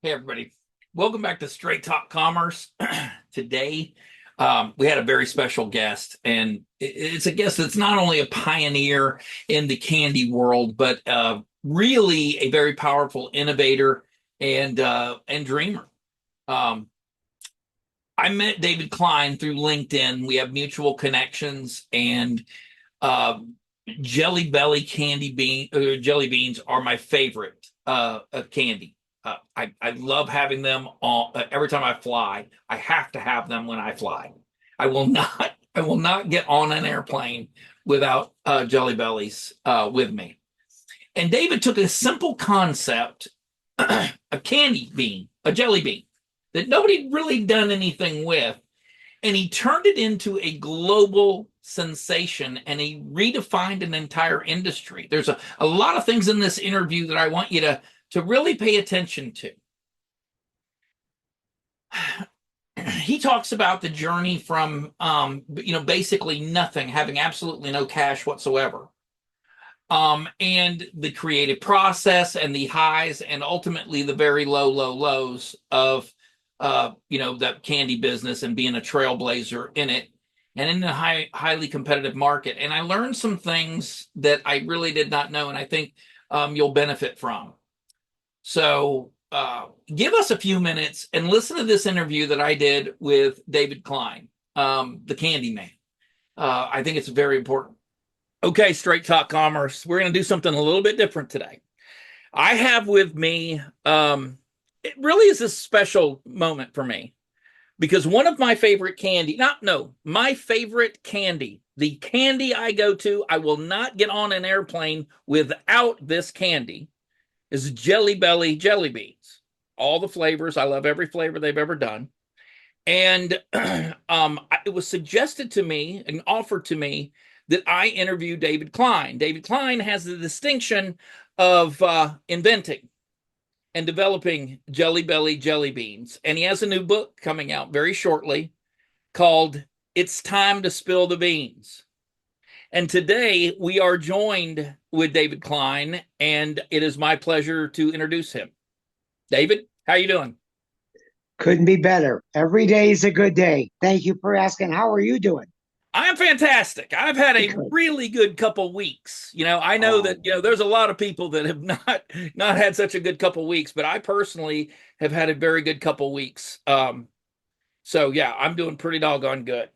Hey, everybody. Welcome back to Straight Talk Commerce. Today, we had a very special guest, and it's a guest that's not only a pioneer in the candy world, but really a very powerful innovator and dreamer. Um, I met David Klein through LinkedIn. We have mutual connections, and uh, jelly beans are my favorite of candy. I love having them all every time I fly. I have to have them when I fly. I will not get on an airplane without Jelly Bellies with me. And David took a simple concept, a candy bean, a jelly bean that nobody really done anything with, and he turned it into a global sensation, and he redefined an entire industry. There's a lot of things in this interview that I want you to really pay attention to. He talks about the journey from basically nothing, having absolutely no cash whatsoever, and the creative process and the highs and ultimately the very low lows of that candy business and being a trailblazer in it and in a highly competitive market. And I learned some things that I really did not know, and I think you'll benefit from. So give us a few minutes and listen to this interview that I did with David Klein, the CandyMan. I think it's very important. Okay, Straight Talk Commerce. We're going to do something a little bit different today. I have with me, it really is a special moment for me because one of my favorite my favorite candy, the candy I go to, I will not get on an airplane without this candy, is Jelly Belly jelly beans. All the flavors. I love every flavor they've ever done. And it was suggested to me and offered to me that I interview David Klein. David Klein has the distinction of inventing and developing Jelly Belly jelly beans. And he has a new book coming out very shortly called It's Time to Spill the Beans. And today we are joined with David Klein, and it is my pleasure to introduce him. David, how you doing? Couldn't be better. Every day is a good day. Thank you for asking. How are you doing? I'm fantastic. I've had a Good. really good couple weeks. I know that Oh, there's a lot of people that have not had such a good couple weeks, but I personally have had a very good couple weeks. So yeah, I'm doing pretty doggone good.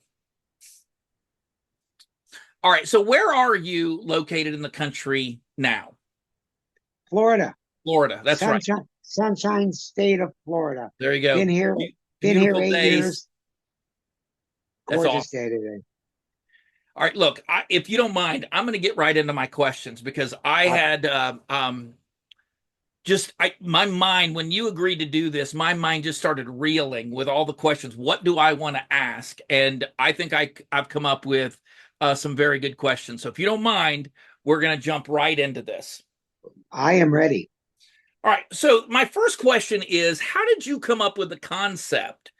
All right, so where are you located in the country now? Florida, Florida. That's right. sunshine state of Florida. There you go. Been here, been here Beautiful 8 years. days. That's Gorgeous awesome. day today. All right, look, if you don't mind, I'm going to get right into my questions because I Uh, had my mind, when you agreed to do this, my mind just started reeling with all the questions. What do I want to ask? And I think I've come up with some very good questions. So if you don't mind, we're going to jump right into this. I am ready. All right. So my first question is, how did you come up with the concept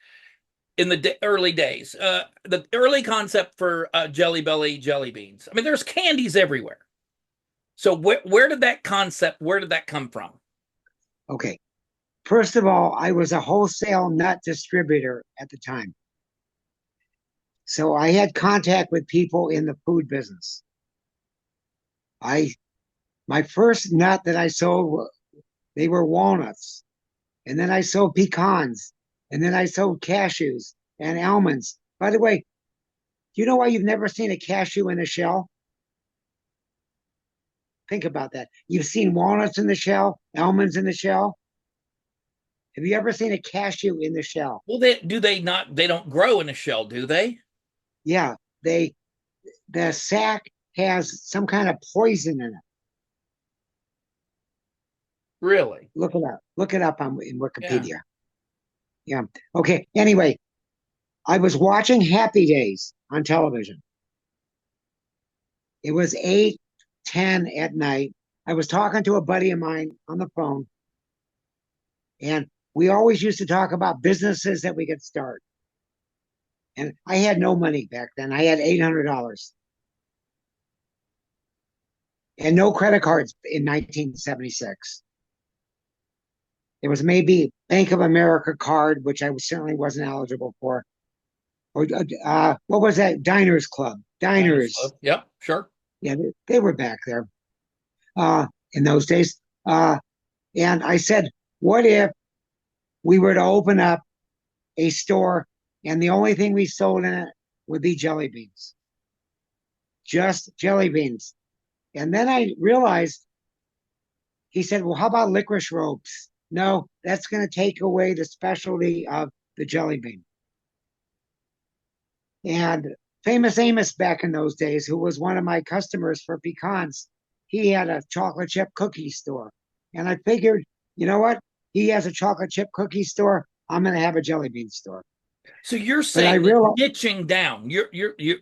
in the early days? The early concept for Jelly Belly jelly beans. I mean, there's candies everywhere. So where did that come from? Okay. First of all, I was a wholesale nut distributor at the time. So I had contact with people in the food business. I My first nut that I sold, they were walnuts. And then I sold pecans. And then I sold cashews and almonds. By the way, do you know why you've never seen a cashew in a shell? Think about that. You've seen walnuts in the shell, almonds in the shell. Have you ever seen a cashew in the shell? Well, they not? They don't grow in a shell, do they? Yeah, they the sac has some kind of poison in it. Really? Look it up. Look it up in Yeah. Wikipedia. Yeah. Okay. Anyway, I was watching Happy Days on television. It was 8:10 at night. I was talking to a buddy of mine on the phone, and we always used to talk about businesses that we could start. And I had no money back then. I had $800 and no credit cards in 1976. It was maybe Bank of America card, which I certainly wasn't eligible for. Or what was that? Diners Club. Diners Diners. Club. Yep, sure. Yeah, they were back there in those days. And I said, what if we were to open up a store and the only thing we sold in it would be jelly beans? Just jelly beans. And then I realized, he said, well, how about licorice ropes? No, that's going to take away the specialty of the jelly bean. And Famous Amos back in those days, who was one of my customers for pecans, he had a chocolate chip cookie store. And I figured, you know what? He has a chocolate chip cookie store. I'm going to have a jelly bean store. So you're But I saying that realized, niching down.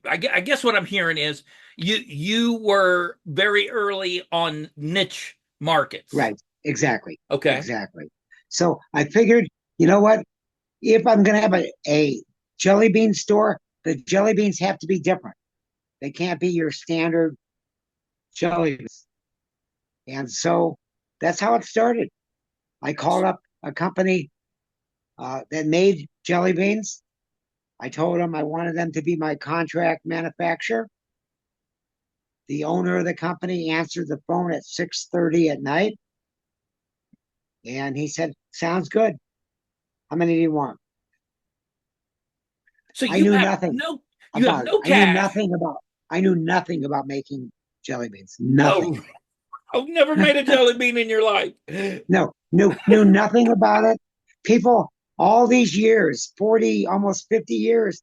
I guess what I'm hearing is you were very early on niche markets. right, exactly. Okay. Exactly. So I figured, you know what? If I'm going to have a jelly bean store, the jelly beans have to be different. They can't be your standard jelly beans. And so that's how it started. I called up a company that made jelly beans. I told them I wanted them to be my contract manufacturer. The owner of the company answered the phone at 6:30 at night. And he said, sounds good. How many do you want? So I knew have nothing no about it. cash. I knew nothing about making jelly beans. Nothing. Oh, I've never made a jelly bean in your life. No, knew nothing about it. People all these years, 40, almost 50 years,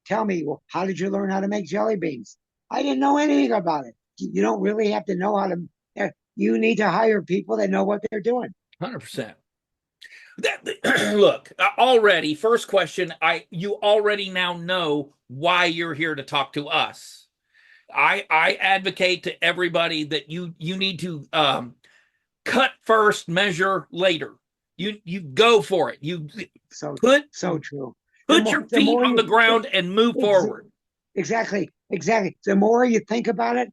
tell me, well, how did you learn how to make jelly beans? I didn't know anything about it. You don't really have to know how to, you need to hire people that know what they're doing. 100%. Look, already, first question, you already now know why you're here to talk to us. I advocate to everybody that you need to cut first, measure later. You go for it. You put True. Your feet on the ground and move forward. Exactly. The more you think about it,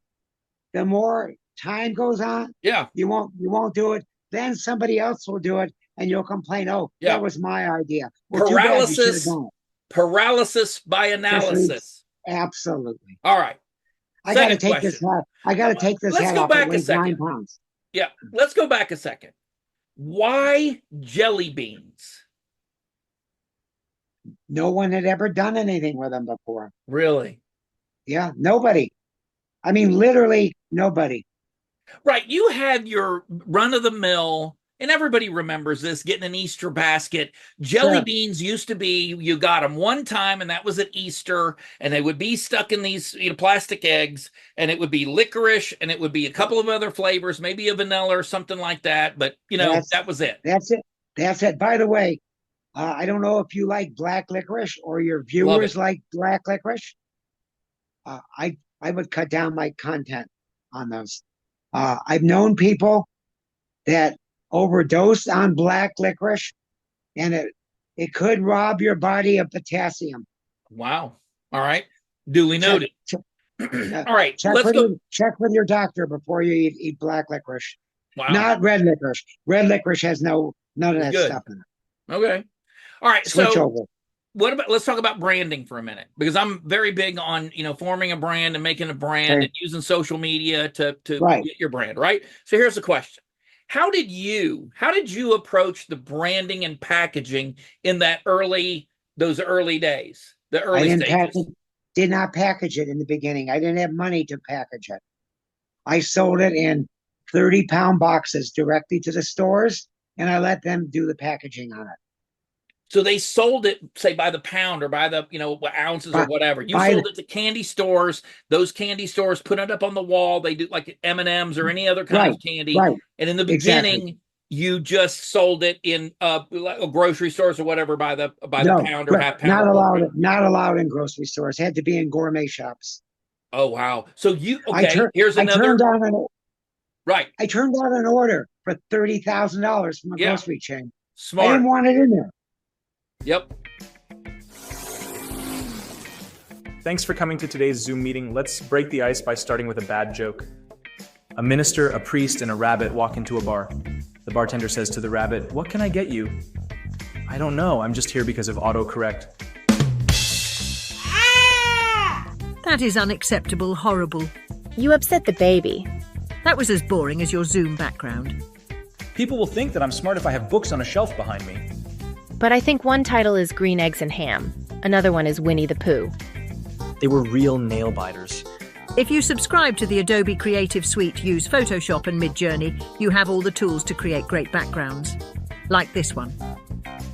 the more time goes on. Yeah. You won't do it. Then somebody else will do it, and you'll complain, oh, yeah, that was my idea. Well, paralysis by analysis. Absolutely. All right. I got to take this hat. Let's go back a second. 9 pounds. Yeah. Let's go back a second. Why jelly beans? No one had ever done anything with them before. Really? Yeah. Nobody. I mean, literally nobody. Right. You had your run of the mill, and everybody remembers this, getting an Easter basket. Jelly beans used to be, you got them one time, and that was at Easter, and they would be stuck in these plastic eggs, and it would be licorice, and it would be a couple of other flavors, maybe a vanilla or something like that. But, that was it. That's it. By the way, I don't know if you like black licorice or your viewers like black licorice. I would cut down my content on those. I've known people that overdosed on black licorice, and it could rob your body of potassium. Wow. All right. Duly noted. All right. Check with your doctor before you eat black licorice. Wow. Not red licorice. Red licorice has none of that stuff in it. Okay. All right. Switch over. Let's talk about branding for a minute, because I'm very big on, forming a brand and making a brand and using social media to get your brand, right? So here's the question. How did you approach the branding and packaging in those early days, the early stages? Did not package it in the beginning. I didn't have money to package it. I sold it in 30-pound boxes directly to the stores, and I let them do the packaging on it. So they sold it, say, by the pound or by the, ounces or whatever. You sold it to candy stores. Those candy stores put it up on the wall. They do like M&Ms or any other kind of candy. Right. And in the beginning, you just sold it in grocery stores or whatever by the pound or half pound. Not allowed in grocery stores. Had to be in gourmet shops. Oh, wow. So here's another. Right. I turned down an order for $30,000 from a grocery chain. Smart. I didn't want it in there. Yep. Thanks for coming to today's Zoom meeting. Let's break the ice by starting with a bad joke. A minister, a priest, and a rabbit walk into a bar. The bartender says to the rabbit, "What can I get you?" "I don't know. I'm just here because of autocorrect." That is unacceptable, horrible. You upset the baby. That was as boring as your Zoom background. People will think that I'm smart if I have books on a shelf behind me. But I think one title is Green Eggs and Ham. Another one is Winnie the Pooh. They were real nail biters. If you subscribe to the Adobe Creative Suite, use Photoshop and Midjourney, you have all the tools to create great backgrounds. Like this one.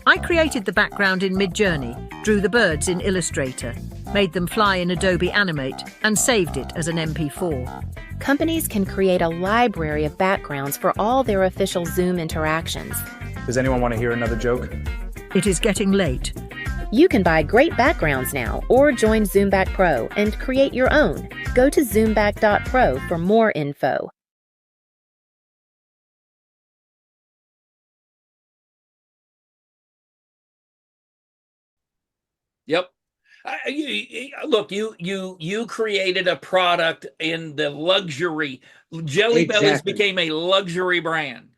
I created the background in Midjourney, drew the birds in Illustrator, made them fly in Adobe Animate, and saved it as an MP4. Companies can create a library of backgrounds for all their official Zoom interactions. Does anyone want to hear another joke? It is getting late. You can buy great backgrounds now or join Zoomback Pro and create your own. Go to zoomback.pro for more info. Yep. Look, you created a product in the luxury. Jelly Bellies Exactly. became a luxury brand.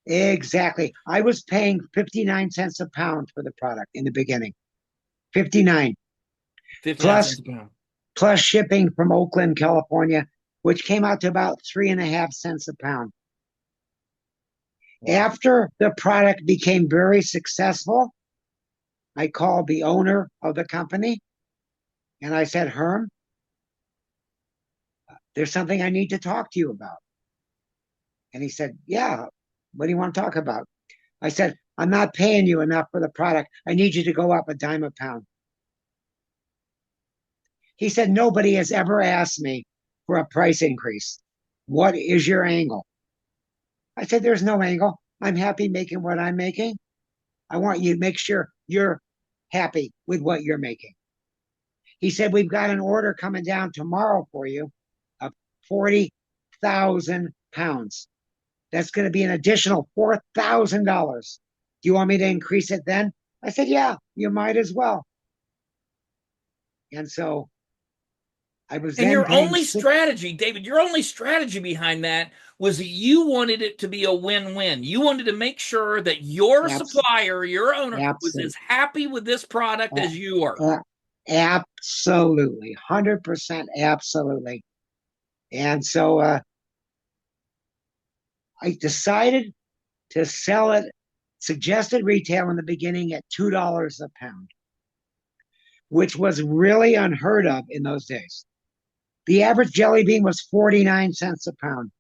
Exactly. I was paying 59 cents a pound for the product in the beginning. 59. 59 Plus- cents a pound. Plus shipping from Oakland, California, which came out to about 3.5 cents a pound. Wow. After the product became very successful, I called the owner of the company and I said, "Herm, there's something I need to talk to you about." And he said, "Yeah, what do you want to talk about?" I said, "I'm not paying you enough for the product. I need you to go up a dime a pound." He said, "Nobody has ever asked me for a price increase. What is your angle?" I said, "There's no angle. I'm happy making what I'm making. I want you to make sure you're happy with what you're making." He said, "We've got an order coming down tomorrow for you of 40,000 pounds. That's going to be an additional $4,000. Do you want me to increase it then?" I said, "Yeah, you might as well." And so I was And then your paying only six- strategy, David, your only strategy behind that was that you wanted it to be a win-win. You wanted to make sure that your Abs- supplier, your owner, was Absolutely. as happy with this product as you are. Absolutely. 100% absolutely. And so I decided to sell it, suggested retail in the beginning at $2 a pound, which was really unheard of in those days. The average jelly bean was 49 cents a pound.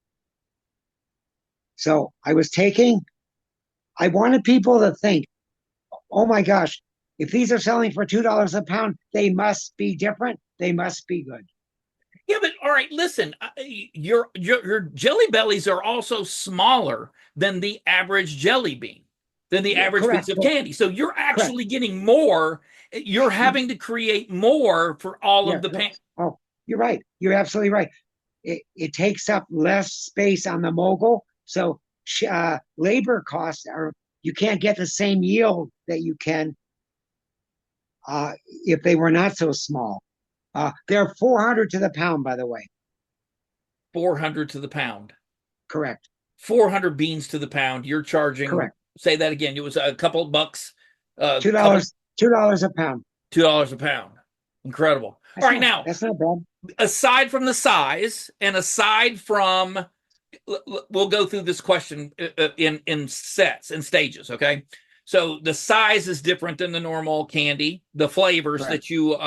So I wanted people to think, "Oh my gosh, if these are selling for $2 a pound, they must be different. They must be good." Yeah, but all right, listen, your Jelly Bellies are also smaller than the average jelly bean, than the average correct. piece of candy. So you're actually getting more. You're having to create more for all Yeah, of the no, oh, you're right. You're absolutely right. It takes up less space on the mogul. So labor costs you can't get the same yield that you can if they were not so small. They're 400 to the pound, by the way. 400 to the pound. Correct. 400 beans to the pound. You're charging. Correct. Say that again. It was a couple of bucks. $2 a pound. $2 a pound. Incredible. All right, now that's not bad. Aside from the size and aside from, we'll go through this question in sets and stages. Okay. So the size is different than the normal candy. The flavors Correct. that you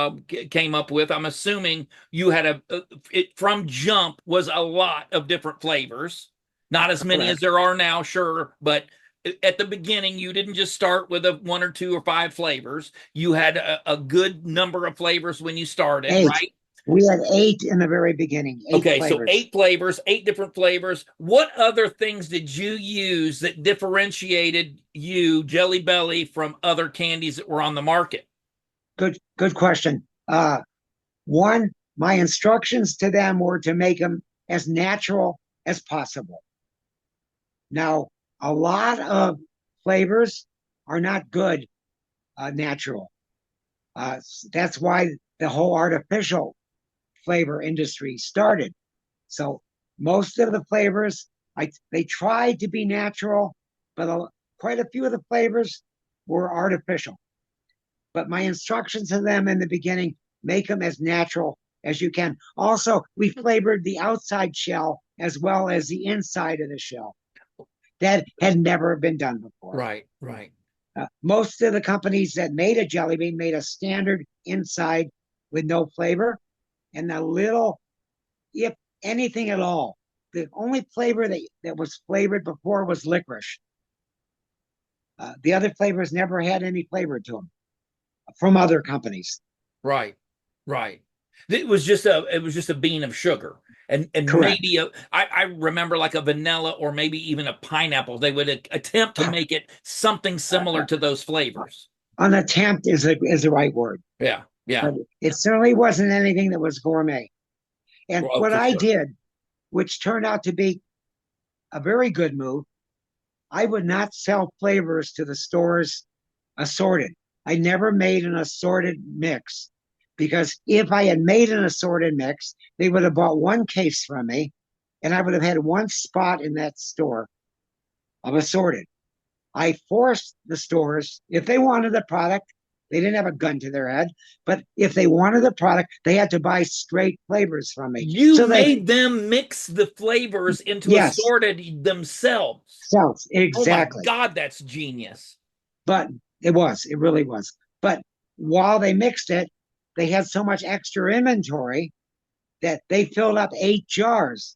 came up with, I'm assuming you had it from jump was a lot of different flavors. Not as many Correct. as there are now, sure, but at the beginning, you didn't just start with 1 or 2 or 5 flavors. You had a good number of flavors when you started, 8. right? We had 8 in the very beginning. 8 Okay, flavors. so 8 flavors, 8 different flavors. What other things did you use that differentiated you, Jelly Belly, from other candies that were on the market? Good question. One, my instructions to them were to make them as natural as possible. Now, a lot of flavors are not good natural. That's why the whole artificial flavor industry started. So most of the flavors, they tried to be natural, but quite a few of the flavors were artificial. But my instructions to them in the beginning, make them as natural as you can. Also, we flavored the outside shell as well as the inside of the shell. That had never been done before. Right, right. Most of the companies that made a jelly bean made a standard inside with no flavor, and a little, if anything at all. The only flavor that was flavored before was licorice. The other flavors never had any flavor to them from other companies. Right, right. It was just a bean of sugar, and Correct. maybe I remember like a vanilla or maybe even a pineapple. They would attempt to make it something similar to those flavors. An attempt is the right word. Yeah, yeah. But it certainly wasn't anything that was gourmet. And Well, what for I sure. did, which turned out to be a very good move, I would not sell flavors to the stores assorted. I never made an assorted mix, because if I had made an assorted mix, they would have bought one case from me, and I would have had one spot in that store of assorted. I forced the stores, if they wanted the product, they didn't have a gun to their head, but if they wanted the product, they had to buy straight flavors from me. You So made them mix the flavors into Yes. assorted themselves. Sells Oh my exactly. God, that's genius. But it really was. But while they mixed it, they had so much extra inventory that they filled up 8 jars.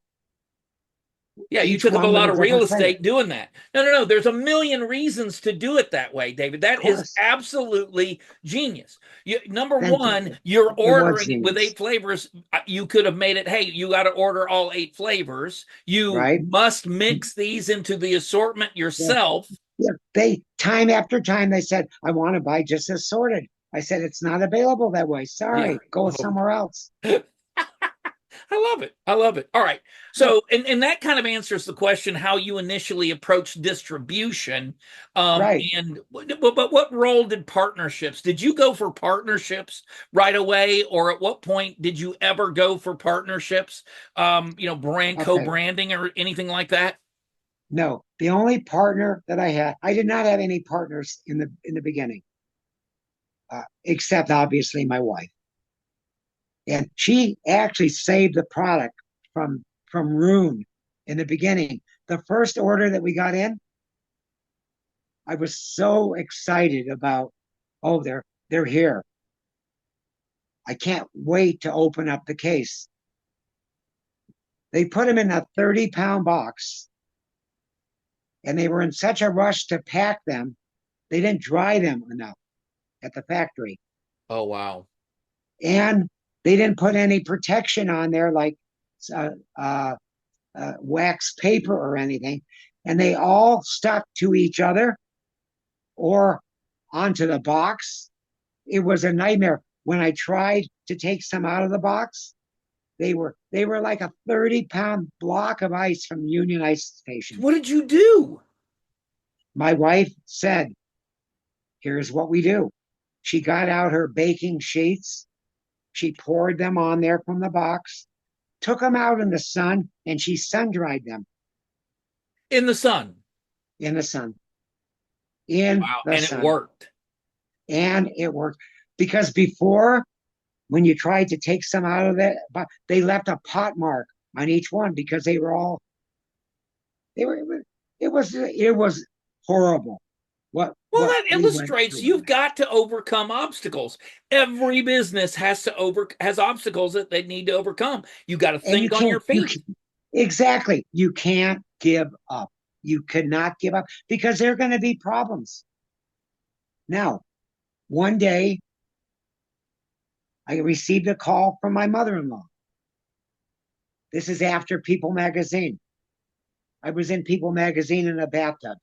Yeah, you Each took up a one with lot a of real different flavor. estate doing that. No. There's a million reasons to do it that way, David. That Of is course. absolutely genius. Number Thank one, you. you're It was ordering with genius. 8 flavors. You could have made it, hey, you got to order all 8 flavors. You Right. must mix these into the assortment yourself. Yeah. They, time after time, they said, I want to buy just assorted. I said, it's not available that way. Sorry, Yeah. go Oh. somewhere else. I love it. I love it. All right. So, and that kind of answers the question how you initially approached distribution. Right. But what role did partnerships? Did you go for partnerships right away, or at what point did you ever go for partnerships? Brand Okay. co-branding or anything like that? No, the only partner that I did not have any partners in the beginning, except obviously my wife. And she actually saved the product from ruin in the beginning. The first order that we got in, I was so excited about, oh, they're here. I can't wait to open up the case. They put them in a 30-pound box, and they were in such a rush to pack them, they didn't dry them enough at the factory. Oh, wow. And they didn't put any protection on there, like wax paper or anything. And they all stuck to each other or onto the box. It was a nightmare. When I tried to take some out of the box, they were like a 30-pound block of ice from Union Ice Station. What did you do? My wife said, here's what we do. She got out her baking sheets. She poured them on there from the box, took them out in the sun, and she sun-dried them. In the sun. In the sun. In Wow. the And sun. it worked. And it worked. Because before, when you tried to take some out of it, they left a pot mark on each one because it was horrible. Well, that illustrates you've got to overcome obstacles. Every business has obstacles that they need to overcome. You got to think on your feet. Exactly. You can't give up. You cannot give up because there are going to be problems. Now, one day, I received a call from my mother-in-law. This is after People magazine. I was in People magazine in a bathtub.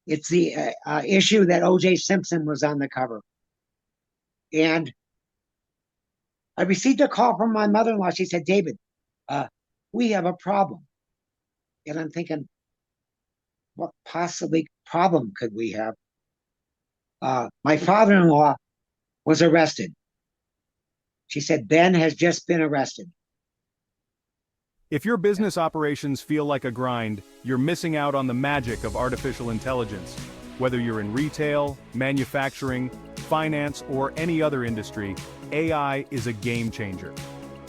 It's the issue that O.J. Simpson was on the cover. And I received a call from my mother-in-law. She said, David, we have a problem. And I'm thinking, what possibly problem could we have? My father-in-law was arrested. She said, Ben has just been arrested. If your business operations feel like a grind, You're missing out on the magic of artificial intelligence. Whether you're in retail, manufacturing, finance, or any other industry, AI is a game changer.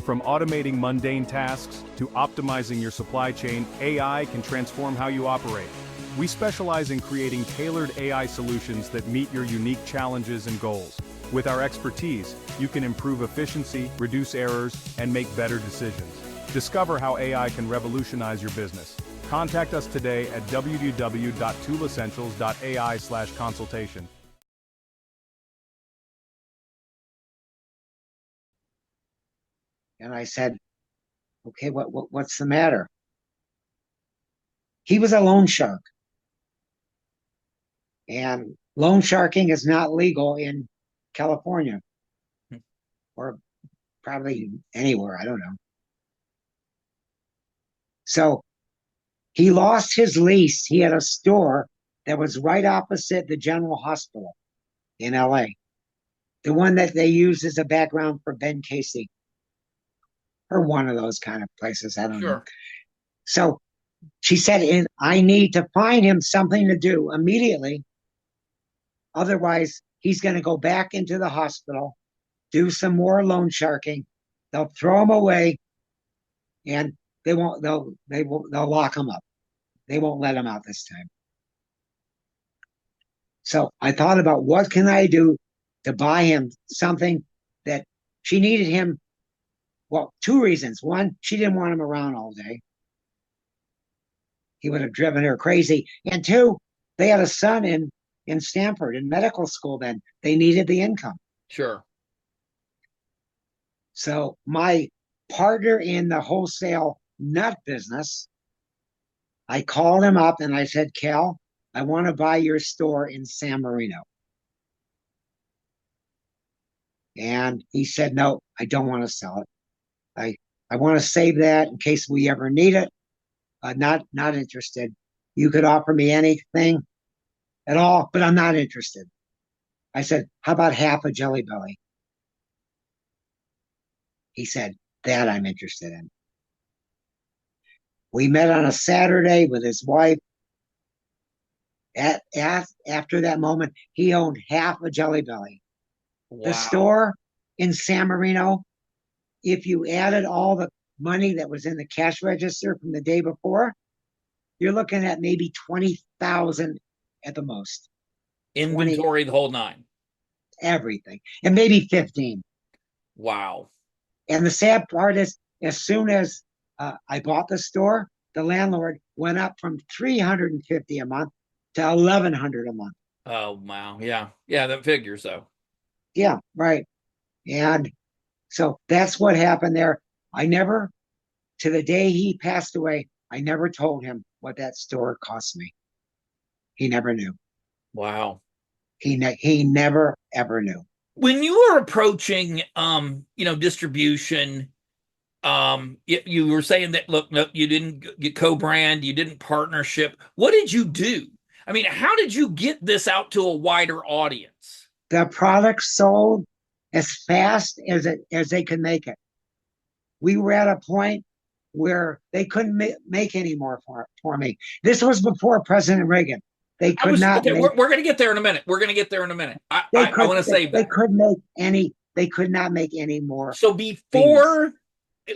From automating mundane tasks to optimizing your supply chain, AI can transform how you operate. We specialize in creating tailored AI solutions that meet your unique challenges and goals. With our expertise, you can improve efficiency, reduce errors, and make better decisions. Discover how AI can revolutionize your business. Contact us today at www.toolessentials.ai/consultation. And I said, okay, what's the matter? He was a loan shark. And loan sharking is not legal in California or probably anywhere, I don't know. So he lost his lease. He had a store that was right opposite the General Hospital in LA, the one that they use as a background for Ben Casey, or one of those kind of places. I don't know. So she said, I need to find him something to do immediately. Otherwise, he's going to go back into the hospital, do some more loan sharking. They'll throw him away, and they'll lock him up. They won't let him out this time. So I thought about what can I do to buy him something that she needed him. Well, two reasons. One, she didn't want him around all day. He would have driven her crazy. And two, they had a son in Stanford in medical school then. They needed the income. Sure. So my partner in the wholesale nut business, I called him up and I said, Cal, I want to buy your store in San Marino. And he said, no, I don't want to sell it. I want to save that in case we ever need it. Not interested. You could offer me anything at all, but I'm not interested. I said, how about half a Jelly Belly? He said, that I'm interested in. We met on a Saturday with his wife. After that moment, he owned half a Jelly Belly. Wow. The store in San Marino, if you added all the money that was in the cash register from the day before, you're looking at maybe 20,000 at the most. Inventory, the whole nine. Everything. And maybe 15. Wow. And the sad part is, as soon as I bought the store, the landlord went up from $350 a month to $1,100 a month. Oh, wow. Yeah. Yeah, that figures, though. Yeah, right. And so that's what happened there. I never, to the day he passed away, I never told him what that store cost me. He never knew. Wow. He never, ever knew. When you were approaching, distribution, you were saying that, look, no, you didn't get co-brand, you didn't partnership. What did you do? I mean, how did you get this out to a wider audience? The product sold as fast as they could make it. We were at a point where they couldn't make any more for me. This was before President Reagan. They could not. Okay, we're going to get there in a minute. We're going to get there in a minute. I want to save that. They could make any. They could not make any more. So before,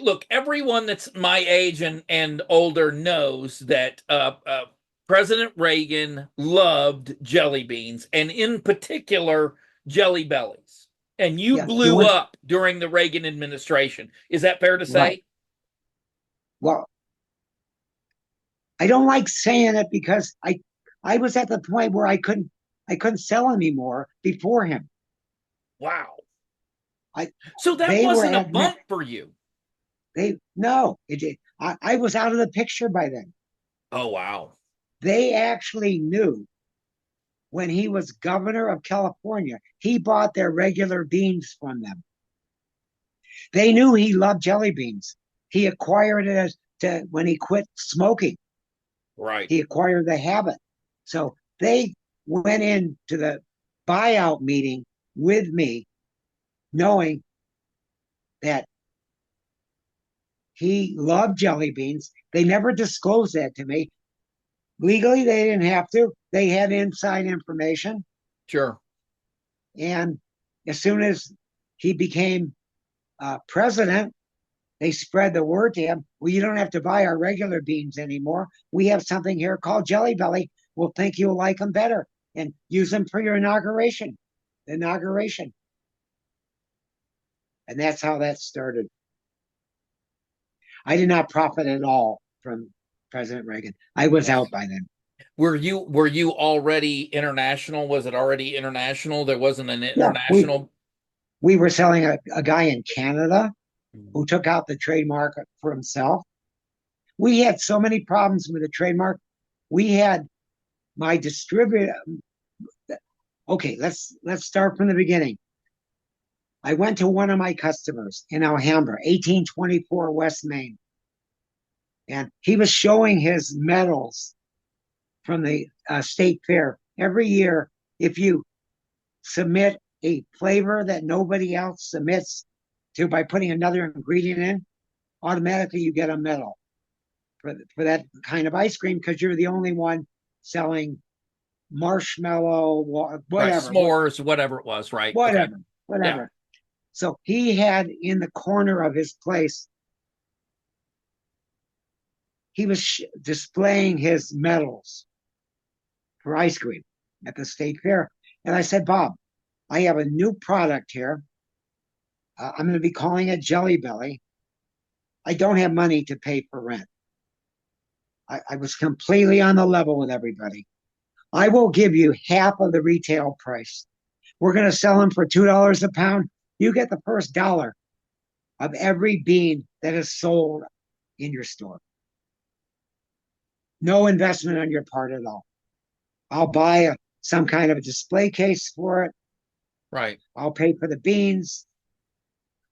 look, everyone that's my age and older knows that President Reagan loved jelly beans, and in particular, Jelly Bellies. And you blew up during the Reagan administration. Is that fair to say? Right. Well, I don't like saying it because I was at the point where I couldn't sell anymore before him. Wow. So that wasn't a bump for you. No, it did. I was out of the picture by then. Oh, wow. They actually knew when he was governor of California, he bought their regular beans from them. They knew he loved jelly beans. He acquired it when he quit smoking. Right. He acquired the habit. So they went into the buyout meeting with me, knowing that he loved jelly beans. They never disclosed that to me. Legally, they didn't have to. They had inside information. Sure. And as soon as he became president, they spread the word to him. Well, you don't have to buy our regular beans anymore. We have something here called Jelly Belly. We'll think you'll like them better and use them for your inauguration. Inauguration. And that's how that started. I did not profit at all from President Reagan. I was out by then. Were you already international? Was it already international? There wasn't an Yeah, international. we were selling a guy in Canada who took out the trademark for himself. We had so many problems with the trademark. We had my distributor. Okay, let's start from the beginning. I went to one of my customers in Alhambra, 1824 West Main, and he was showing his medals from the state fair. Every year, if you submit a flavor that nobody else submits to by putting another ingredient in, automatically you get a medal for that kind of ice cream because you're the only one selling marshmallow, whatever. Right, s'mores, whatever it was, right? Whatever, Okay. whatever. Yeah. So he had in the corner of his place, he was displaying his medals for ice cream at the state fair. And I said, Bob, I have a new product here. I'm going to be calling it Jelly Belly. I don't have money to pay for rent. I was completely on the level with everybody. I will give you half of the retail price. We're going to sell them for $2 a pound. You get the first dollar of every bean that is sold in your store. No investment on your part at all. I'll buy some kind of a display case for it. Right. I'll pay for the beans.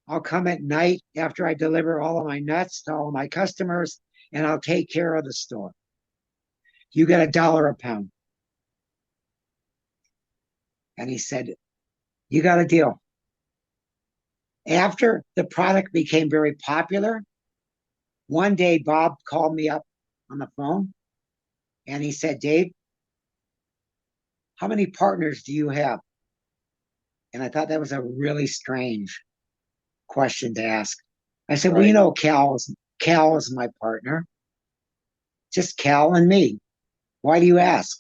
I'll come at night after I deliver all of my nuts to all of my customers, and I'll take care of the store. You get $1 a pound. And he said, you got a deal. After the product became very popular, one day Bob called me up on the phone and he said, Dave, how many partners do you have? And I thought that was a really strange question to ask. I said, well, you know, Cal is my partner. Just Cal and me. Why do you ask?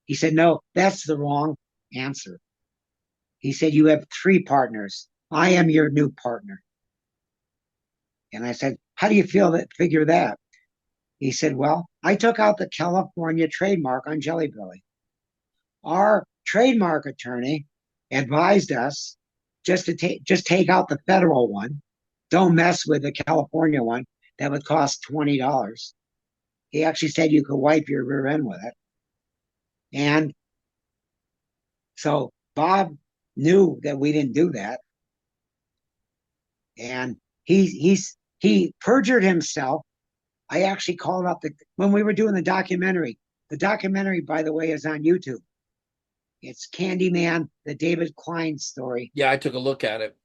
He said, no, that's the wrong answer. He said, you have 3 partners. I am your new partner. And I said, how do you figure that? He said, well, I took out the California trademark on Jelly Belly. Our trademark attorney advised us just take out the federal one. Don't mess with the California one. That would cost $20. He actually said you could wipe your rear end with it. And so Bob knew that we didn't do that. And he perjured himself. I actually called up when we were doing the documentary. The documentary, by the way, is on YouTube. It's CandyMan, the David Klein story. Yeah, I took a look at it.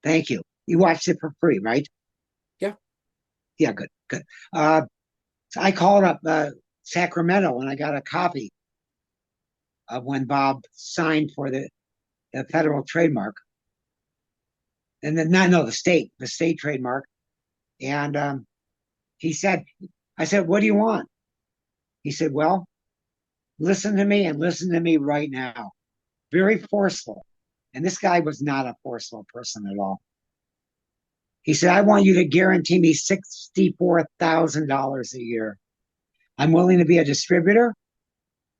Thank you. You watched it for free, right? Yeah. Yeah, good. So I called up Sacramento and I got a copy of when Bob signed for the federal trademark. And then, the state trademark. And he said, I said, what do you want? He said, well, listen to me and listen to me right now. Very forceful. And this guy was not a forceful person at all. He said, I want you to guarantee me $64,000 a year. I'm willing to be a distributor,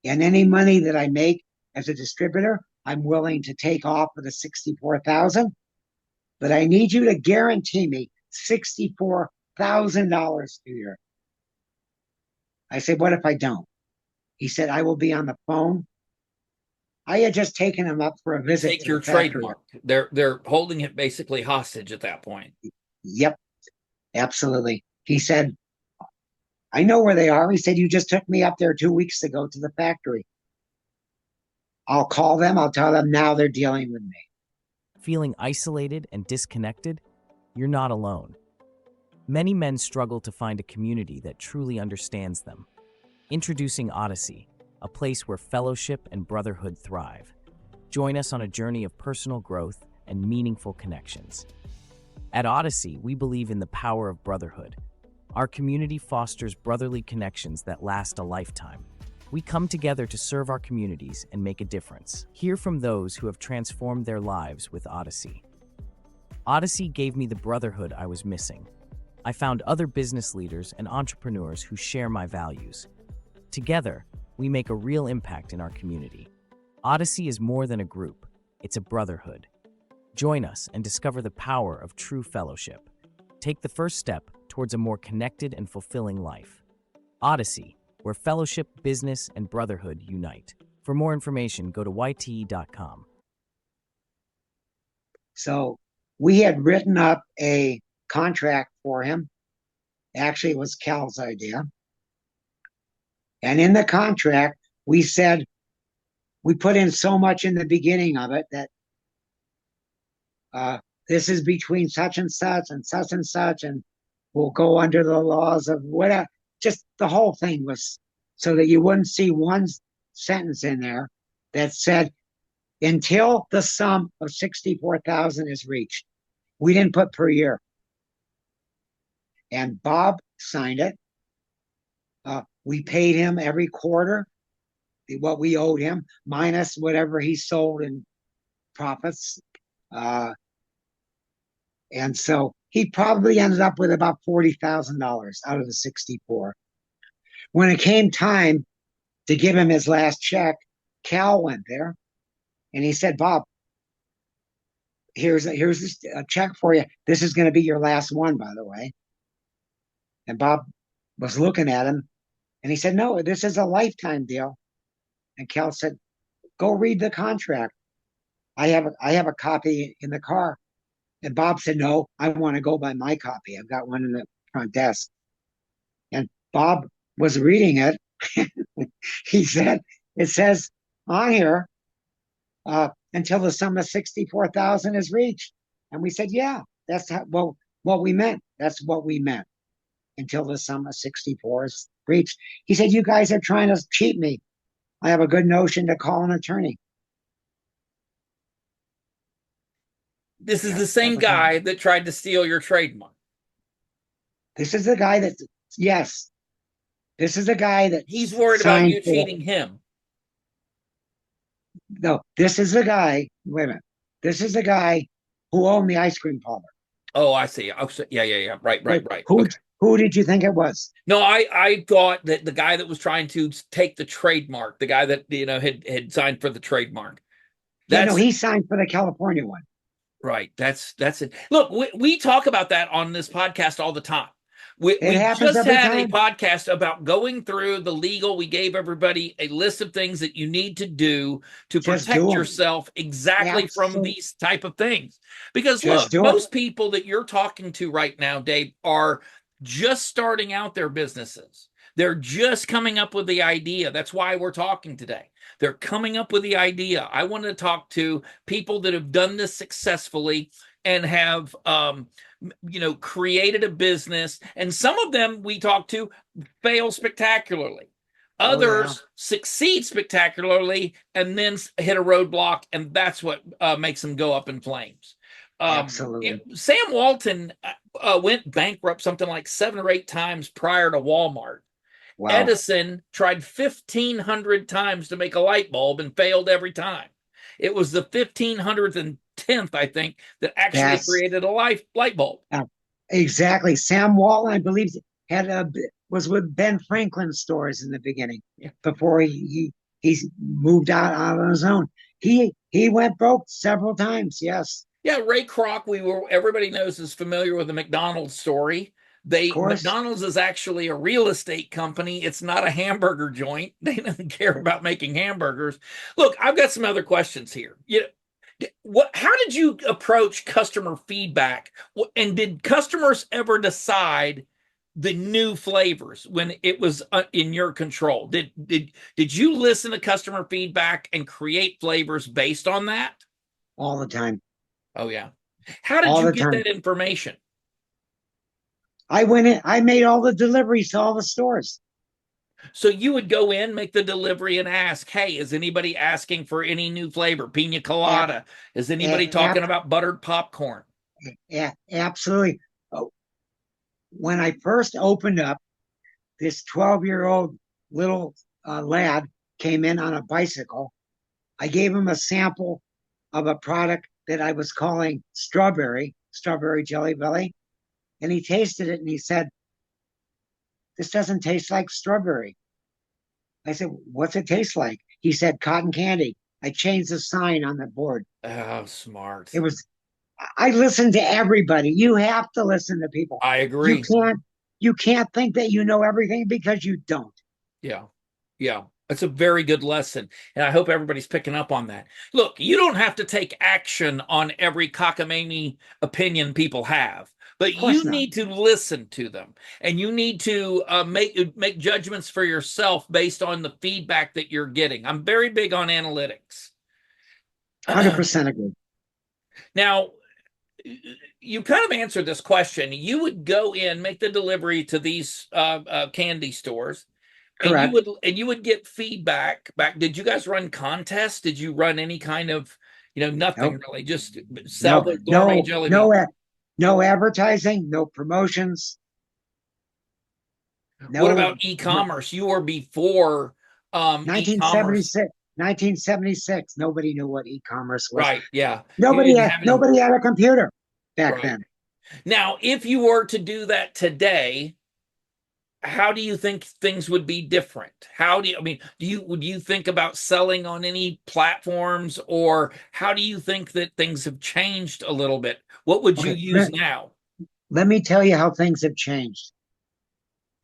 and any money that I make as a distributor, I'm willing to take off of the $64,000. But I need you to guarantee me $64,000 a year. I said, what if I don't? He said, I will be on the phone. I had just taken him up for a visit. Take your trademark. They're holding it basically hostage at that point. Yep, absolutely. He said, I know where they are. He said, you just took me up there 2 weeks ago to the factory. I'll call them. I'll tell them now they're dealing with me. Feeling isolated and disconnected? You're not alone. Many men struggle to find a community that truly understands them. Introducing Odyssey, a place where fellowship and brotherhood thrive. Join us on a journey of personal growth and meaningful connections. At Odyssey, we believe in the power of brotherhood. Our community fosters brotherly connections that last a lifetime. We come together to serve our communities and make a difference. Hear from those who have transformed their lives with Odyssey. Odyssey gave me the brotherhood I was missing. I found other business leaders and entrepreneurs who share my values. Together, we make a real impact in our community. Odyssey is more than a group, it's a brotherhood. Join us and discover the power of true fellowship. Take the first step towards a more connected and fulfilling life. Odyssey, where fellowship, business, and brotherhood unite. For more information, go to yte.com. So we had written up a contract for him. Actually, it was Cal's idea. And in the contract, we said, we put in so much in the beginning of it that this is between such and such, and we'll go under the laws of whatever. Just the whole thing was so that you wouldn't see one sentence in there that said, until the sum of 64,000 is reached. We didn't put per year. And Bob signed it. We paid him every quarter what we owed him, minus whatever he sold in profits. And so he probably ended up with about $40,000 out of the 64. When it came time to give him his last check, Cal went there and he said, Bob, here's a check for you. This is going to be your last one, by the way. And Bob was looking at him and he said, no, this is a lifetime deal. And Cal said, go read the contract. I have a copy in the car. And Bob said, no, I want to go by my copy. I've got one in the front desk. And Bob was reading it. He said, it says on here, until the sum of 64,000 is reached. And we said, yeah, that's what we meant. That's what we meant. Until the sum of 64 is reached. He said, you guys are trying to cheat me. I have a good notion to call an attorney. This is the same guy that tried to steal your trademark. This is the guy that, yes. This is the guy that he's worried about you cheating him. No, this is the guy, wait a minute. This is the guy who owned the ice cream parlor. Oh, I see. Oh, yeah. Right. Who did you think it was? No, I thought that the guy that was trying to take the trademark, the guy that had signed for the trademark. He signed for the California one. Right. That's it. Look, we talk about that on this podcast all the time. We just had a podcast about going through the legal. We gave everybody a list of things that you need to do to protect yourself exactly from these type of things. Because look, most people that you're talking to right now, Dave, are just starting out their businesses. They're just coming up with the idea. That's why we're talking today. They're coming up with the idea. I wanted to talk to people that have done this successfully and have, created a business. And some of them we talk to fail spectacularly. Others succeed spectacularly and then hit a roadblock. And that's what makes them go up in flames. Absolutely. Sam Walton went bankrupt something like 7 or 8 times prior to Walmart. Wow. Edison tried 1,500 times to make a light bulb and failed every time. It was the 1,510th, I think, that actually created a light bulb. Exactly. Sam Walton, I believe, was with Ben Franklin stores in the beginning before he moved out on his own. He went broke several times. Yes. Yeah, Ray Kroc, everybody knows, is familiar with the McDonald's story. McDonald's is actually a real estate company. It's not a hamburger joint. They don't care about making hamburgers. Look, I've got some other questions here. How did you approach customer feedback? And did customers ever decide the new flavors when it was in your control? Did you listen to customer feedback and create flavors based on that? All the time. Oh, yeah. How did you get that information? I went in, I made all the deliveries to all the stores. So you would go in, make the delivery, and ask, "Hey, is anybody asking for any new flavor? Pina A- colada? Is anybody a- talking about buttered popcorn?" Absolutely. Oh, when I first opened up, this 12-year-old little lad came in on a bicycle. I gave him a sample of a product that I was calling strawberry jelly belly. And he tasted it and he said, "This doesn't taste like strawberry." I said, "What's it taste like?" He said, "Cotton candy." I changed the sign on the board. Oh, smart. It was, I listen to everybody. You have to listen to people. I You agree. can't, you can't think that you know everything because you don't. Yeah. Yeah. That's a very good lesson. And I hope everybody's picking up on that. Look, you don't have to take action on every cockamamie opinion people have, but Of course you not. need to listen to them, and you need to make judgments for yourself based on the feedback that you're getting. I'm very big on analytics. 100% agree. Now, you kind of answered this question. You would go in, make the delivery to these candy stores, and Correct. you would get feedback back. Did you guys run contests? Did you run any kind of, nothing Nope. really, just sell No, the gourmet no, jelly no, beans? no advertising, no promotions. What No, about e-commerce? You were before e-commerce. 1976, 1976. Nobody knew what e-commerce was. Right, yeah. You didn't have any. Nobody had a computer back Right. then. Now, if you were to do that today, how do you think things would be different? I mean, would you think about selling on any platforms, or how do you think that things have changed a little bit? What would you Okay, use now? let me tell you how things have changed.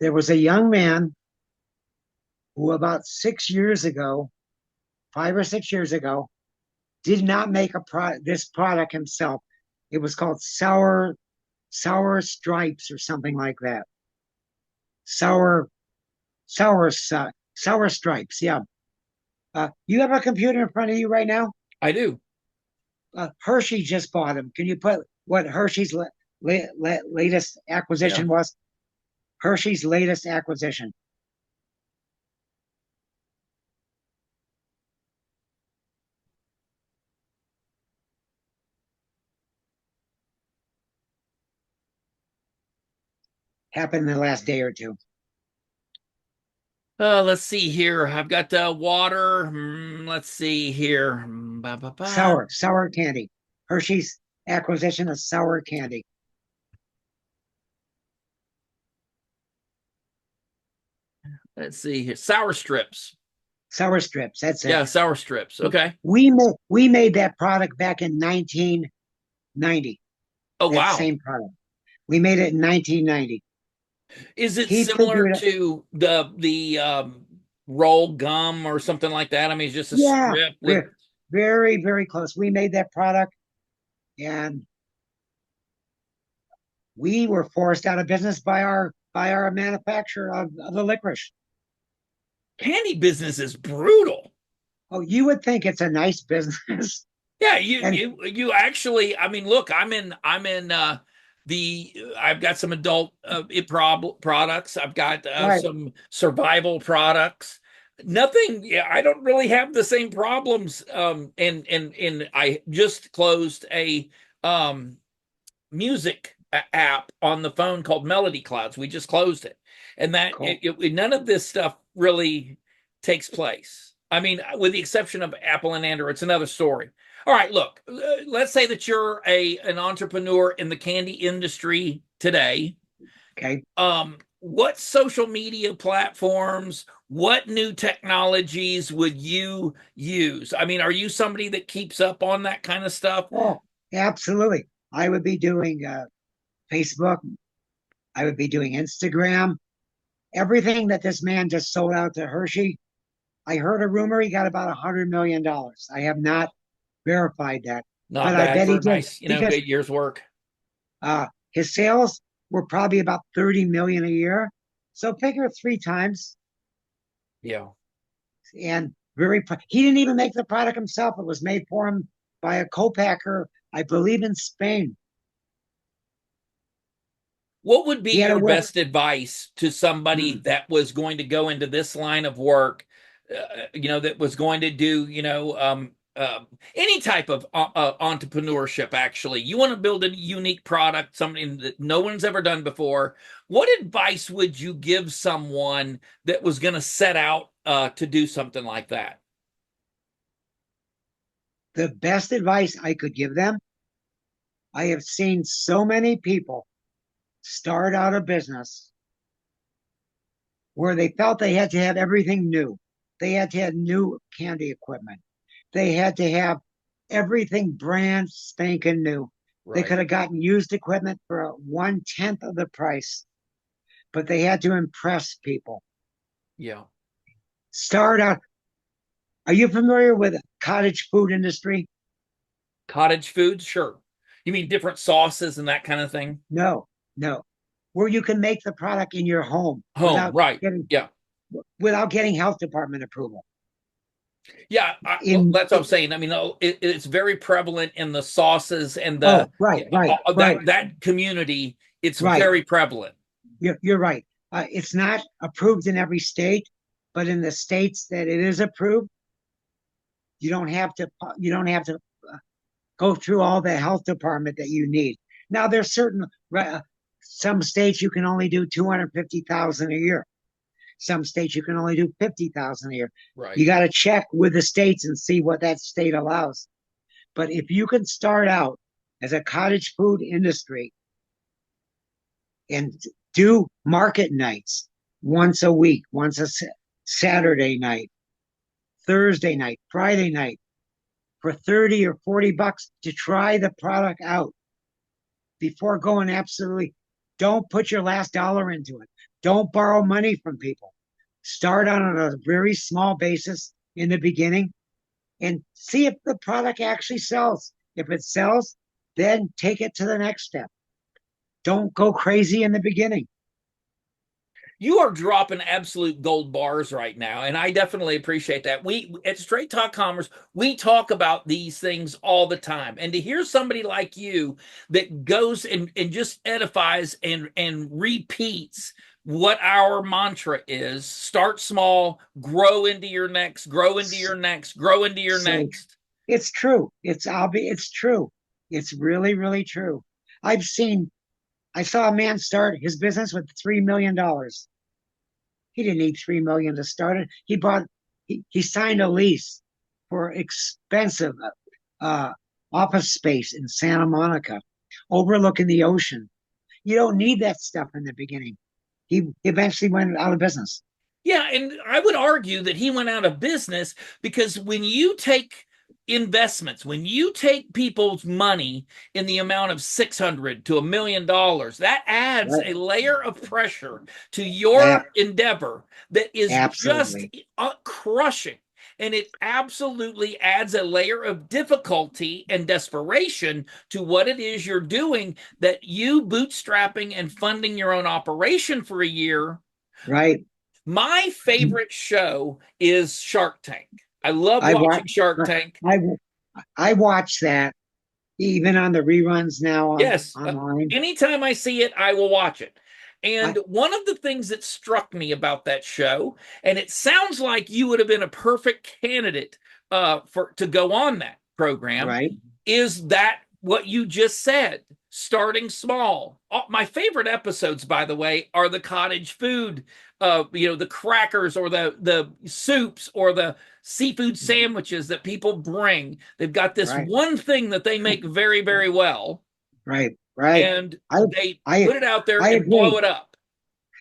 There was a young man who about 6 years ago, 5 or 6 years ago, did not make this product himself. It was called sour stripes or something like that. Sour sour stripes. Yeah. You have a computer in front of you right now? I do. Hershey just bought them. Can you put what Hershey's latest Yeah. acquisition was? Hershey's latest acquisition. Happened in the last day or two. Let's see here. I've got water. Let's see here. Ba, ba, ba. Sour candy. Hershey's acquisition of sour candy. Let's see here. Sour strips. Sour strips. That's it. Yeah, sour strips. Okay. We made that product back in 1990. Oh, That wow. same product. We made it in 1990. Is it He similar figured it. to the roll gum or something like that? I mean, it's just a Yeah, strip with. very, very close. We made that product, and we were forced out of business by our manufacturer of the licorice. Candy business is brutal. Oh, you would think it's a nice business. Yeah, And you actually. I mean, look, I've got some adult products. I've got right, some survival products. Nothing. Yeah, I don't really have the same problems. And I just closed a music app on the phone called Melody Clouds. We just closed it, and that cool. none of this stuff really takes place. I mean, with the exception of Apple and Android, it's another story. All right, look, let's say that you're an entrepreneur in the candy industry today. Okay. What social media platforms, what new technologies would you use? I mean, are you somebody that keeps up on that kind of stuff? Oh, absolutely. I would be doing Facebook. I would be doing Instagram. Everything that this man just sold out to Hershey. I heard a rumor he got about $100 million. I have not verified that, Not but I bad bet for he a did nice, because good year's work. his sales were probably about 30 million a year. So figure 3 times. Yeah. And he didn't even make the product himself. It was made for him by a co-packer, I believe, in Spain. What would be He had a your whip. best advice to somebody that was going to go into this line of work, that was going to do, any type of entrepreneurship, actually? You want to build a unique product, something that no one's ever done before. What advice would you give someone that was going to set out to do something like that? The best advice I could give them, I have seen so many people start out a business where they felt they had to have everything new. They had to have new candy equipment. They had to have everything brand spanking new. They could have gotten used equipment for 1/10 of the price, but they had to impress people. Yeah. Start out. Are you familiar with the cottage food industry? Cottage foods, sure. You mean different sauces and that kind of thing? No, no. Where you can make the product in your home Home, right? Yeah. without getting health department approval. Yeah, that's what I'm saying. I mean, it's very prevalent in the sauces and the right. that community. It's Right. very prevalent. You're right. It's not approved in every state, but in the states that it is approved, you don't have to go through all the health department that you need. Now there's certain some states you can only do 250,000 a year. Some states you can only do 50,000 a year. Right. You got to check with the states and see what that state allows. But if you can start out as a cottage food industry and do market nights once a week, once a Saturday night, Thursday night, Friday night, for 30 or 40 bucks to try the product out before going absolutely. Don't put your last dollar into it. Don't borrow money from people. Start on a very small basis in the beginning and see if the product actually sells. If it sells, then take it to the next step. Don't go crazy in the beginning. You are dropping absolute gold bars right now, and I definitely appreciate that. We at Straight Talk Commerce, we talk about these things all the time, and to hear somebody like you that goes and just edifies and repeats what our mantra is: start small, grow into your next, grow into your next, grow into your next. It's true. It's true. It's really, really true. I saw a man start his business with $3 million. He didn't need $3 million to start it. He signed a lease for expensive office space in Santa Monica, overlooking the ocean. You don't need that stuff in the beginning. He eventually went out of business. Yeah, and I would argue that he went out of business because when you take investments, when you take people's money in the amount of $600 to $1 million, that adds a layer of pressure to your endeavor that is just crushing. And it absolutely adds a layer of difficulty and desperation to what it is you're doing, that you bootstrapping and funding your own operation for a year. Right. My favorite show is Shark Tank. I love watching Shark Tank. I watch that even on the reruns now. Yes. Online. Anytime I see it, I will watch it. And one of the things that struck me about that show, and it sounds like you would have been a perfect candidate to go on that program, right, is that what you just said, starting small. My favorite episodes, by the way, are the cottage food, the crackers or the soups or the seafood sandwiches that people bring. They've got this one thing that they make very, very well. Right. And they put it out there and blow it up.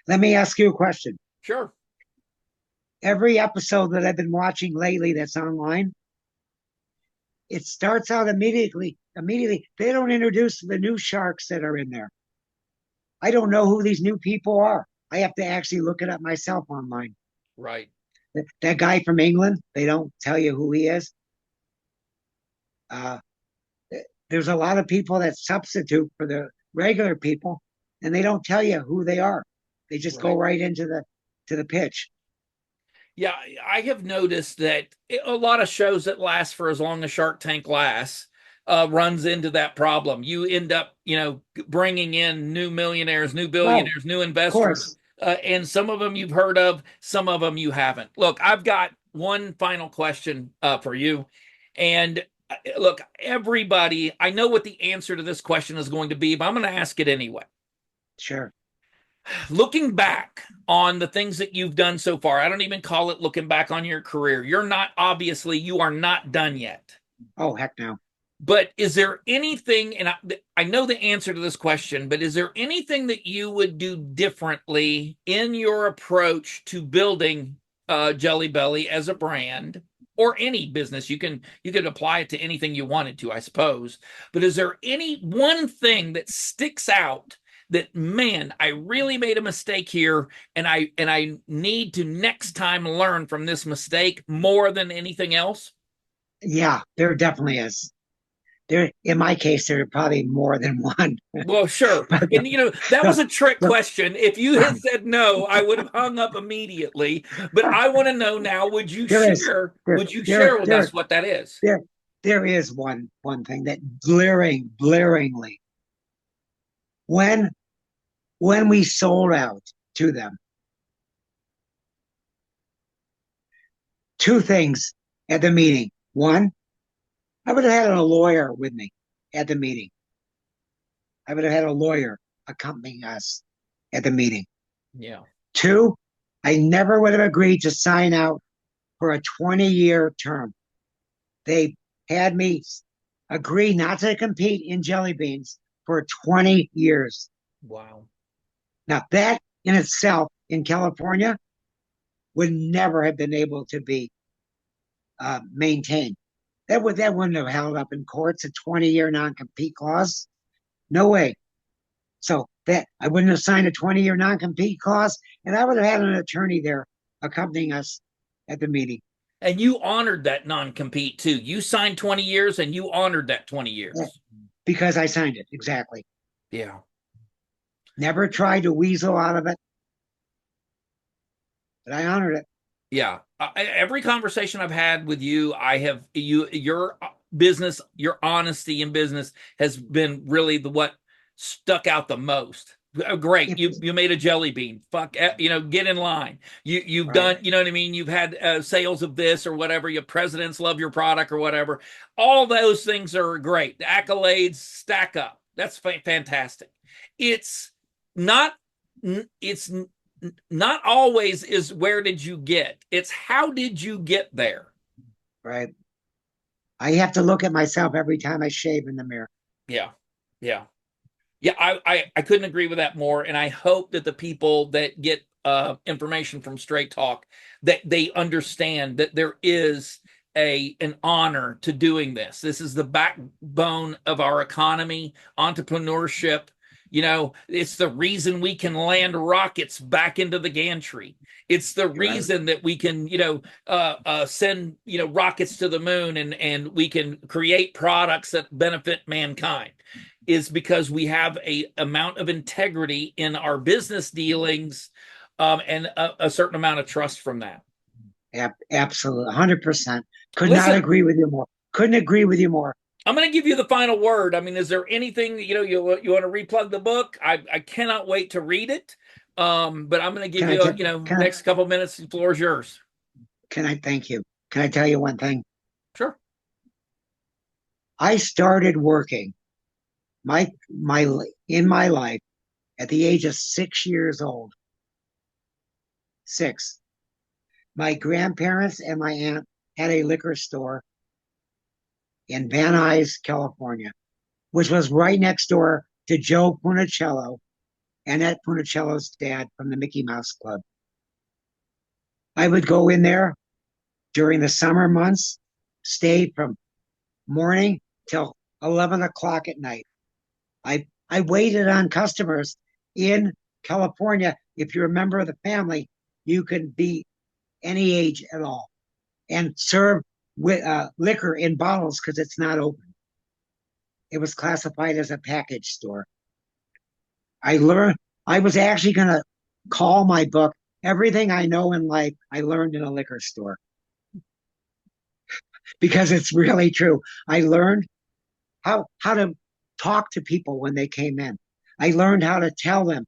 Let me ask you a question. Sure. Every episode that I've been watching lately that's online, it starts out immediately. They don't introduce the new sharks that are in there. I don't know who these new people are. I have to actually look it up myself online. Right. That guy from England, they don't tell you who he is. There's a lot of people that substitute for the regular people, and they don't tell you who they are. They just go right into the pitch. Yeah, I have noticed that a lot of shows that last for as long as Shark Tank lasts, runs into that problem. You end up, bringing in new millionaires, new Well, billionaires, new of investors, course. and some of them you've heard of, some of them you haven't. Look, I've got one final question for you. And look, everybody, I know what the answer to this question is going to be, but I'm going to ask it anyway. Sure. Looking back on the things that you've done so far, I don't even call it looking back on your career. You are not done yet. Oh, heck no. But is there anything, and I know the answer to this question, but is there anything that you would do differently in your approach to building Jelly Belly as a brand, or any business? You could apply it to anything you wanted to, I suppose. But is there any one thing that sticks out that, man, I really made a mistake here, and I need to next time learn from this mistake more than anything else? Yeah, there definitely is. In my case, there are probably more than one. Well, sure. But And that was a trick the- question. If you had said no, I would have hung up immediately. But I want to know now, would you There is. share There- would you there- share with there- us what that is? there is one thing that blaringly, when we sold out to them, two things at the meeting. One, I would have had a lawyer with me at the meeting. I would have had a lawyer accompanying us at the meeting. Yeah. Two, I never would have agreed to sign out for a 20-year term. They had me agree not to compete in jelly beans for 20 years. Wow. Now, that in itself in California would never have been able to be maintained. That wouldn't have held up in courts, a 20-year non-compete clause. No way. So that I wouldn't have signed a 20-year non-compete clause, and I would have had an attorney there accompanying us at the meeting. And you honored that non-compete too. You signed 20 years and you honored that 20 years. Yeah, because I signed it, exactly. Yeah. Never tried to weasel out of it, but I honored it. Yeah. Every conversation I've had with you, your business, your honesty in business has been really what stuck out the most. Great. You made a jelly bean. Fuck, get in line. You've Right. done, you know what I mean? You've had sales of this or whatever. Your presidents love your product or whatever. All those things are great. The accolades stack up. That's fantastic. It's not always is where did you get? It's how did you get there? Right. I have to look at myself every time I shave in the mirror. Yeah. Yeah. Yeah, I couldn't agree with that more. And I hope that the people that get information from Straight Talk, that they understand that there is an honor to doing this. This is the backbone of our economy, entrepreneurship. It's the reason we can land rockets back into the gantry. It's the reason that we can, send, rockets to the moon and we can create products that benefit mankind, is because we have a amount of integrity in our business dealings, and a certain amount of trust from that. Absolutely. 100%. Could Listen, not agree with you more. Couldn't agree with you more. I'm going to give you the final word. I mean, is there anything, you want to replug the book? I cannot wait to read it. But I'm going to give next couple minutes. The floor is yours. Thank you. Can I tell you one thing? Sure. I started working in my life at the age of 6 years old. 6. My grandparents and my aunt had a liquor store in Van Nuys, California, which was right next door to Joe Punicello and Ed Punicello's dad from the Mickey Mouse Club. I would go in there during the summer months, stay from morning till 11 o'clock at night. I waited on customers in California. If you're a member of the family, you can be any age at all and serve with liquor in bottles because it's not open. It was classified as a package store. I was actually going to call my book Everything I Know in Life I Learned in a Liquor Store, because it's really true. I learned how to talk to people when they came in. I learned how to tell them,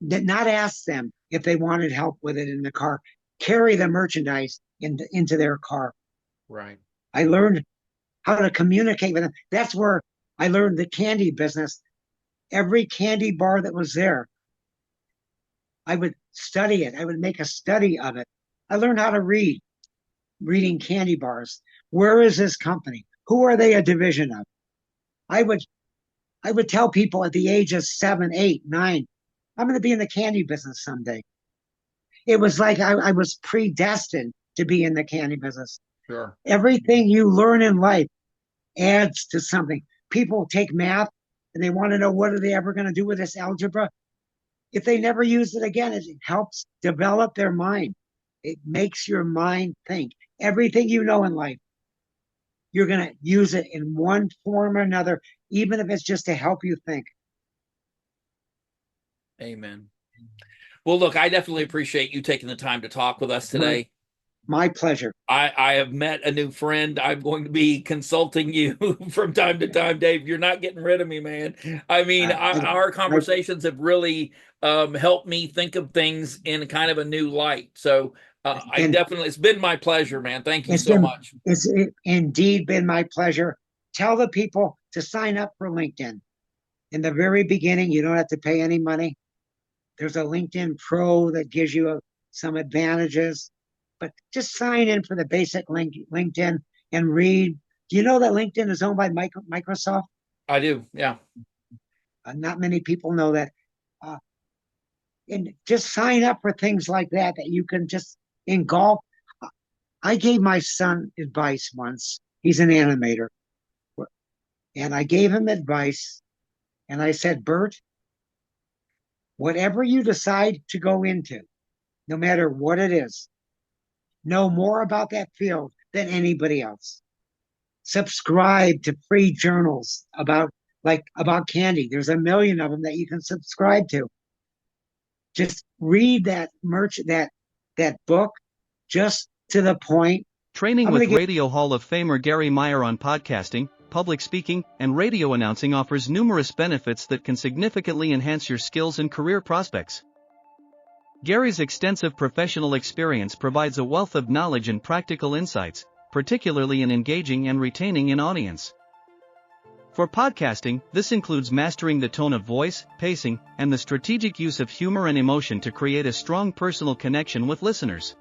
not ask them if they wanted help with it in the car, carry the merchandise into their car. Right. I learned how to communicate with them. That's where I learned the candy business. Every candy bar that was there, I would study it. I would make a study of it. I learned how to reading candy bars. Where is this company? Who are they a division of? I would tell people at the age of 7, 8, 9, I'm going to be in the candy business someday. It was like I was predestined to be in the candy business. Sure. Everything you learn in life adds to something. People take math and they want to know, what are they ever going to do with this algebra? If they never use it again, it helps develop their mind. It makes your mind think. Everything you know in life, you're going to use it in one form or another, even if it's just to help you think. Amen. Well, look, I definitely appreciate you taking the time to talk with us today. My pleasure. I have met a new friend. I'm going to be consulting you from time to time, Dave. You're not getting rid of me, man. I mean, our conversations have really helped me think of things in kind of a new light. So it's been my pleasure, man. Thank you so much. It's indeed been my pleasure. Tell the people to sign up for LinkedIn. In the very beginning, you don't have to pay any money. There's a LinkedIn Pro that gives you some advantages. But just sign in for the basic LinkedIn and read. Do you know that LinkedIn is owned by Microsoft? I do, yeah. Not many people know that. And just sign up for things like that you can just engulf. I gave my son advice once. He's an animator. And I gave him advice. And I said, Bert, whatever you decide to go into, no matter what it is, know more about that field than anybody else. Subscribe to free journals about candy. There's a million of them that you can subscribe to. Just read that book just to the point. Training with Radio Hall of Famer Gary Meyers on podcasting, public speaking, and radio announcing offers numerous benefits that can significantly enhance your skills and career prospects. Gary's extensive professional experience provides a wealth of knowledge and practical insights, particularly in engaging and retaining an audience. For podcasting, this includes mastering the tone of voice, pacing, and the strategic use of humor and emotion to create a strong personal connection with listeners.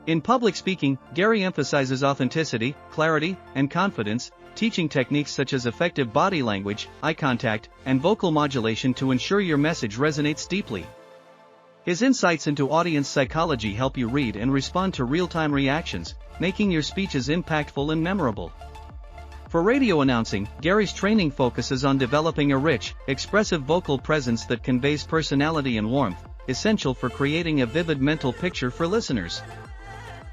In public speaking, Gary emphasizes authenticity, clarity, and confidence, teaching techniques such as effective body language, eye contact, and vocal modulation to ensure your message resonates deeply. His insights into audience psychology help you read and respond to real-time reactions, making your speeches impactful and memorable. For radio announcing, Gary's training focuses on developing a rich, expressive vocal presence that conveys personality and warmth, essential for creating a vivid mental picture for listeners.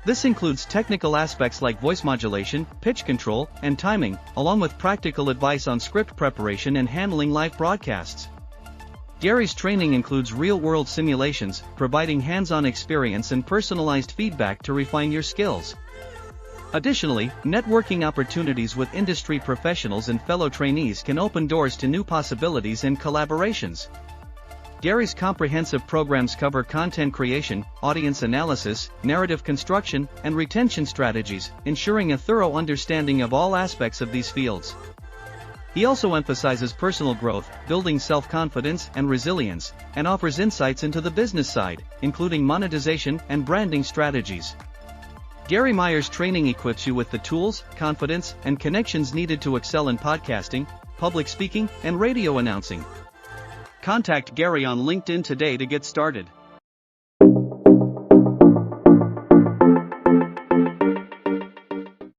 This includes technical aspects like voice modulation, pitch control, and timing, along with practical advice on script preparation and handling live broadcasts. Gary's training includes real-world simulations, providing hands-on experience and personalized feedback to refine your skills. Additionally, networking opportunities with industry professionals and fellow trainees can open doors to new possibilities and collaborations. Gary's comprehensive programs cover content creation, audience analysis, narrative construction, and retention strategies, ensuring a thorough understanding of all aspects of these fields. He also emphasizes personal growth, building self-confidence and resilience, and offers insights into the business side, including monetization and branding strategies. Gary Meyers' training equips you with the tools, confidence, and connections needed to excel in podcasting, public speaking, and radio announcing. Contact Gary on LinkedIn today to get started.